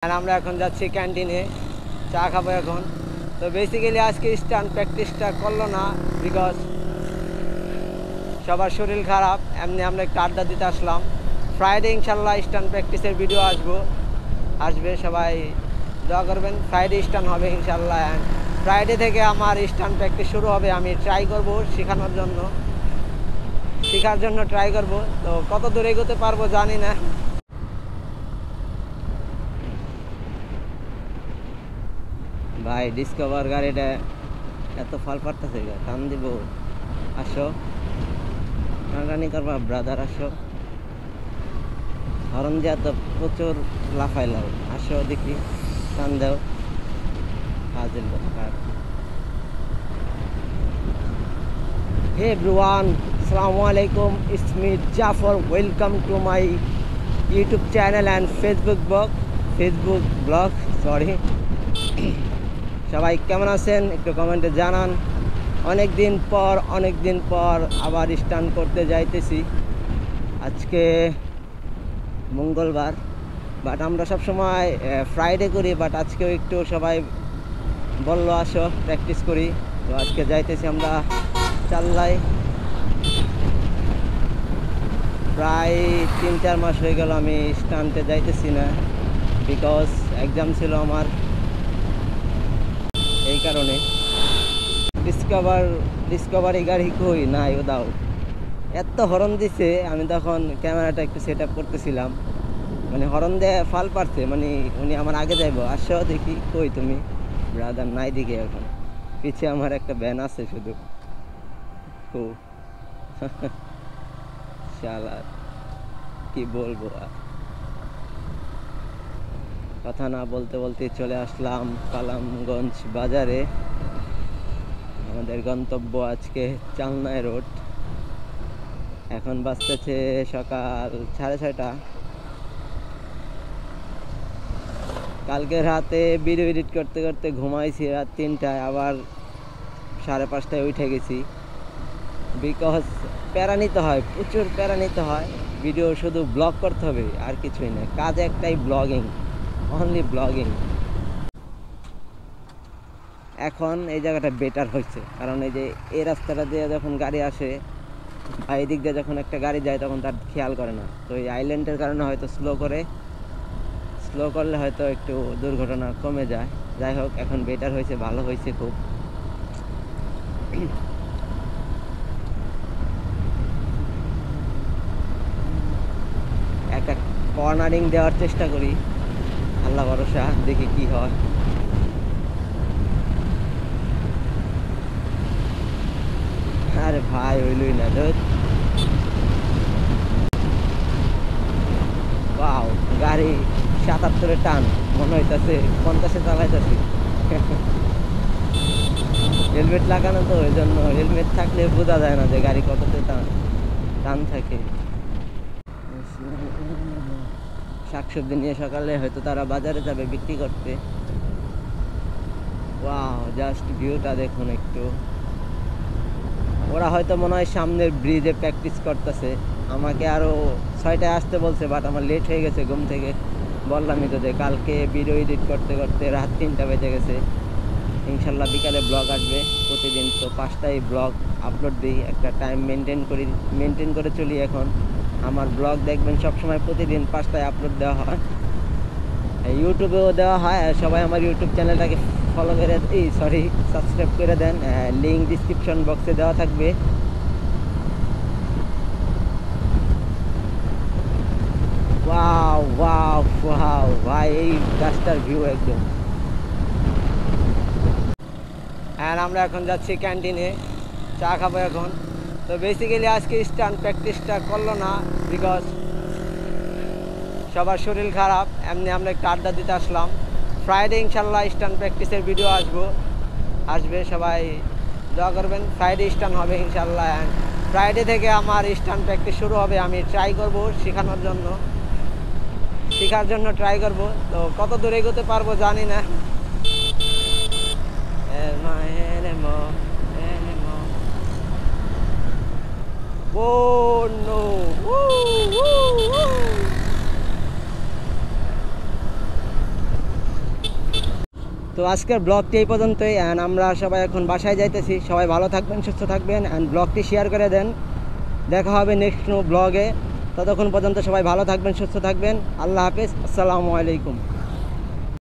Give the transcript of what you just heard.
আর আমরা এখন যাচ্ছি ক্যান্টিনে চা খাবো এখন। তো বেসিক্যালি আজকে স্টান্ট প্র্যাকটিসটা করলো না, বিকজ সবার শরীর খারাপ। এমনি আমরা একটু আড্ডা দিতে আসলাম। ফ্রাইডে ইনশাল্লাহ স্টান্ট প্র্যাকটিসের ভিডিও আসবে, সবাই দোয়া করবেন। ফ্রাইডে স্টান্ট হবে ইনশাল্লাহ, অ্যান্ড ফ্রাইডে থেকে আমার স্টান্ট প্র্যাকটিস শুরু হবে। আমি ট্রাই করব শেখার জন্য ট্রাই করব। তো কত দূর এগোতে পারবো জানি না। ভাই ডিসকভার গাড়িটা এত ফল পারতেছে, টান দিব। আসো টানাটানি করবা ব্রাদার, আসো। হরন দিয়া তো প্রচুর লাফাইলাম। আসো দেখি, টান দাও। ফাজিল দরকার। হে এভরিওয়ান, আসসালামু আলাইকুম, it's me Zafar. Welcome to my YouTube channel and Facebook blog. Sorry, সবাই কেমন আছেন একটু কমেন্টে জানান। অনেক দিন পর আবার স্টান্ট করতে যাইতেছি। আজকে মঙ্গলবার, বাট আমরা সব সময় ফ্রাইডে করি, বাট আজকেও একটু সবাই বললো আসো প্র্যাকটিস করি। তো আজকে যাইতেছি আমরা চাল্লাই। প্রায় 3-4 মাস হয়ে গেল আমি স্টান্টে যাইতেছি না, বিকজ এক্সাম ছিল আমার, এই কারণে। ডিসকভারি গাড়ি কই নাই, ও দাও। এত হরন দিছে, আমি তখন ক্যামেরাটা একটু সেট আপ করতেছিলাম, মানে হরন দিয়ে ফাল পারছে, মানে উনি আমার আগে যাইবো। আসো দেখি, কই তুমি ব্রাদার? নাই দিকে এখন, পিছে আমার একটা ভ্যান আছে শুধু। ও শালার, কি বলবো আর। কথা না বলতে বলতে চলে আসলাম কালামগঞ্জ বাজারে। আমাদের গন্তব্য আজকে চালনায় রোড। এখন বাজতেছে সকাল 6:30। কালকে রাতে ভিডিও এডিট করতে করতে ঘুমাইছি রাত 3টায়, আবার 5:30টায় উঠে গেছি। বিকজ প্যারা নিতে হয়, প্রচুর প্যারা নিতে হয়। ভিডিও শুধু ব্লগ করতে হবে, আর কিছুই না। কাজ একটাই, ব্লগিং, অনলি ব্লগিং। এখন এই জায়গাটা বেটার হয়েছে, কারণ এই রাস্তাটা দিয়ে যখন গাড়ি আসে বা এই দিক দিয়ে যখন একটা গাড়ি যায়, তখন তার খেয়াল করে না। তো এই আইল্যান্ডের কারণে হয়তো স্লো করলে হয়তো একটু দুর্ঘটনা কমে যায়। যাই হোক, এখন বেটার হয়েছে, ভালো হয়েছে খুব। একটা কর্নারিং দেওয়ার চেষ্টা করি, আল্লাহ ভরসা, দেখি কি হয়। আরে ভাই, হইলই না ধর। ওয়াও, গাড়ি 77-এ টান, মনে হইতাছে 50-এ চালাইতেছি। হেলমেট লাগানো তো, ওই জন্য হেলমেট থাকলে বোঝা যায় না যে গাড়ি কততে টান থাকে। শাকসবজি নিয়ে সকালে হয়তো তারা বাজারে যাবে বিক্রি করতে। ওয়াও, জাস্ট ভিউটা দেখুন একটু। ওরা হয়তো মনে হয় সামনের ব্রিজে প্র্যাকটিস করতেছে। আমাকে আরও 6টায় আসতে বলছে, বাট আমার লেট হয়ে গেছে ঘুম থেকে। বললামই তো যে কালকে ভিডিও এডিট করতে করতে রাত 3টা বেজে গেছে। ইনশাল্লাহ বিকালে ব্লগ আসবে। প্রতিদিন তো 5টায় ব্লগ আপলোড দিই, একটা টাইম মেনটেন করে চলি। এখন আমার ব্লগ দেখবেন সবসময় প্রতিদিন 5টায় আপলোড দেওয়া হয়, ইউটিউবেও দেওয়া হয়। সবাই আমার ইউটিউব চ্যানেলটাকে ফলো করে, সাবস্ক্রাইব করে দেন। লিঙ্ক ডিসক্রিপশন বক্সে দেওয়া থাকবে। ওয়াও ওয়াও ওয়াও ভাই, এই গাছটার ভিউ একদম। আর আমরা এখন যাচ্ছি ক্যান্টিনে চা খাবো এখন। তো বেসিক্যালি আজকে স্টান্ট প্র্যাকটিসটা করলো না, বিকজ সবার শরীর খারাপ। এমনি আমরা একটু আড্ডা দিতে আসলাম। ফ্রাইডে ইনশাল্লাহ স্টান্ট প্র্যাকটিসের ভিডিও আসবে, সবাই দোয়া করবেন। ফ্রাইডে স্টান্ট হবে ইনশাল্লাহ, অ্যান্ড ফ্রাইডে থেকে আমার স্টান্ট প্র্যাকটিস শুরু হবে। আমি ট্রাই করব শেখার জন্য ট্রাই করব। তো কত দূর এগোতে পারবো জানি না। Oh no! Woo, woo, woo. তো আজকের ব্লগটি এই পর্যন্তই, অ্যান্ড আমরা সবাই এখন বাসায় যাইতেছি। সবাই ভালো থাকবেন, সুস্থ থাকবেন, অ্যান্ড ব্লগটি শেয়ার করে দেন। দেখা হবে নেক্সট ব্লগে। ততক্ষণ পর্যন্ত সবাই ভালো থাকবেন, সুস্থ থাকবেন। আল্লাহ হাফেজ, আসসালামু আলাইকুম।